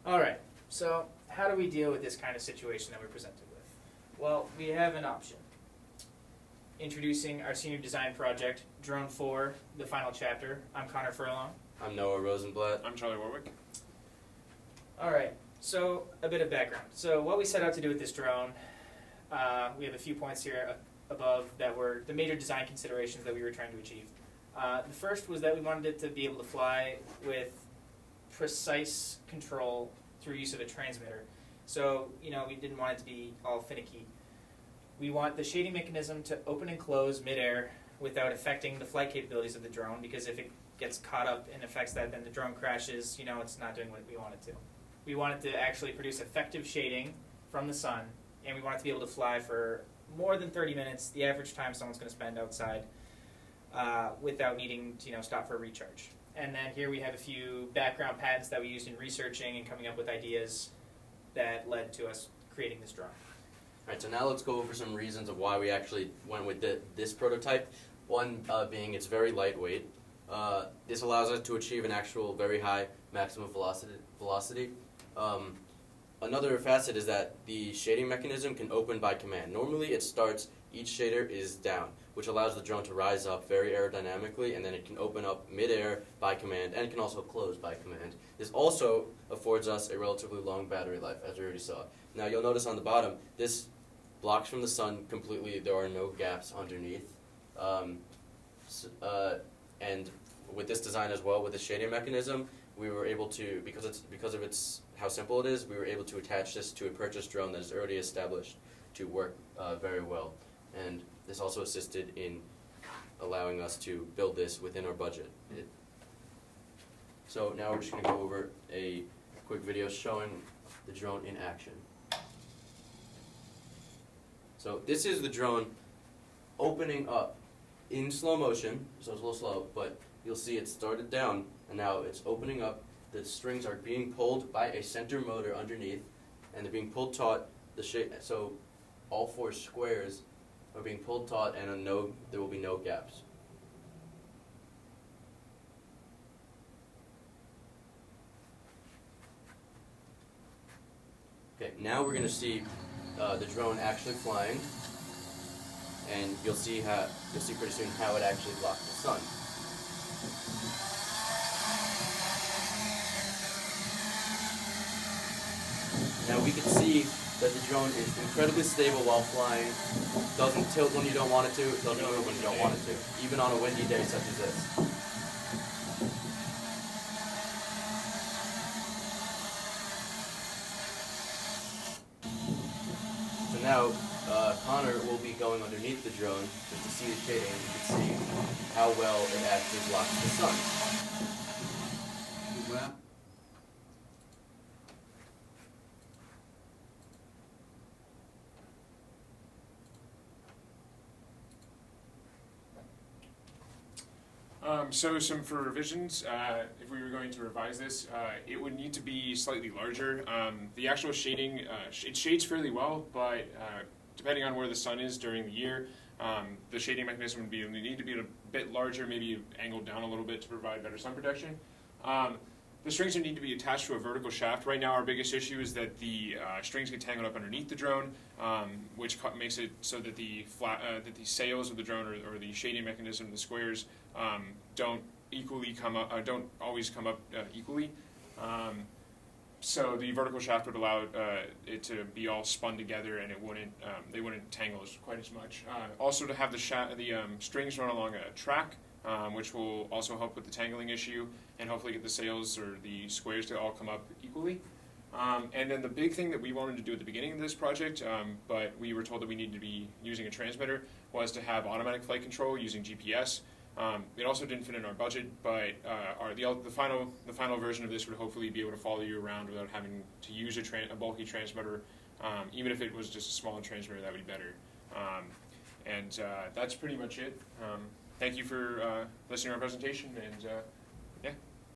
All right, so how do we deal with this kind of situation that we're presented with? Well, we have an option. Introducing our senior design project, Drone 4, the final chapter. I'm Connor Furlong. I'm Noah Rosenblatt. I'm Charlie Warwick. All right, so a bit of background. So what we set out to do with this drone, we have a few points here above that were the major design considerations that we were trying to achieve. The first was that we wanted it to be able to fly with precise control through use of a transmitter. So, we didn't want it to be all finicky. We want the shading mechanism to open and close midair without affecting the flight capabilities of the drone, because if it gets caught up and affects that, then the drone crashes, it's not doing what we want it to. We want it to actually produce effective shading from the sun, and we want it to be able to fly for more than 30 minutes, the average time someone's going to spend outside, without needing to stop for a recharge. And then here we have a few background patents that we used in researching and coming up with ideas that led to us creating this drone. All right, so now let's go over some reasons of why we actually went with this prototype. One being it's very lightweight. This allows us to achieve an actual very high maximum velocity. Another facet is that the shading mechanism can open by command. Normally it starts, each shader is down, which allows the drone to rise up very aerodynamically, and then it can open up mid-air by command, and it can also close by command. This also affords us a relatively long battery life, as we already saw. Now you'll notice on the bottom, this blocks from the sun completely. There are no gaps underneath. And with this design as well, with the shading mechanism, we were able to, because of how simple it is, we were able to attach this to a purchased drone that is already established to work very well. And this also assisted in allowing us to build this within our budget. So now we're just going to go over a quick video showing the drone in action. So this is the drone opening up in slow motion, so it's a little slow, but you'll see it started down, and now it's opening up. The strings are being pulled by a center motor underneath, and they're being pulled taut. So all four squares are being pulled taut, and there will be no gaps. Okay, now we're going to see the drone actually flying, and you'll see pretty soon how it actually blocks the sun. Now we can see that the drone is incredibly stable while flying, doesn't tilt when you don't want it to, doesn't move when you don't want it to, even on a windy day such as this. So now Connor will be going underneath the drone just to see the shading, and you can see how well it actually blocks the sun. So for revisions, if we were going to revise this, it would need to be slightly larger. The actual shading, it shades fairly well, but depending on where the sun is during the year, the shading mechanism would need to be a bit larger, maybe angled down a little bit to provide better sun protection. The strings would need to be attached to a vertical shaft. Right now our biggest issue is that the strings get tangled up underneath the drone, which makes it so that the sails of the drone or the shading mechanism, the squares, don't always come up equally. So the vertical shaft would allow it to be all spun together, and they wouldn't tangle quite as much. Also, to have the strings run along a track, which will also help with the tangling issue, and hopefully get the sails or the squares to all come up equally. And then the big thing that we wanted to do at the beginning of this project, but we were told that we needed to be using a transmitter, was to have automatic flight control using GPS. It also didn't fit in our budget, but the final version of this would hopefully be able to follow you around without having to use a bulky transmitter. Even if it was just a smaller transmitter, that would be better. And that's pretty much it. Thank you for listening to our presentation, and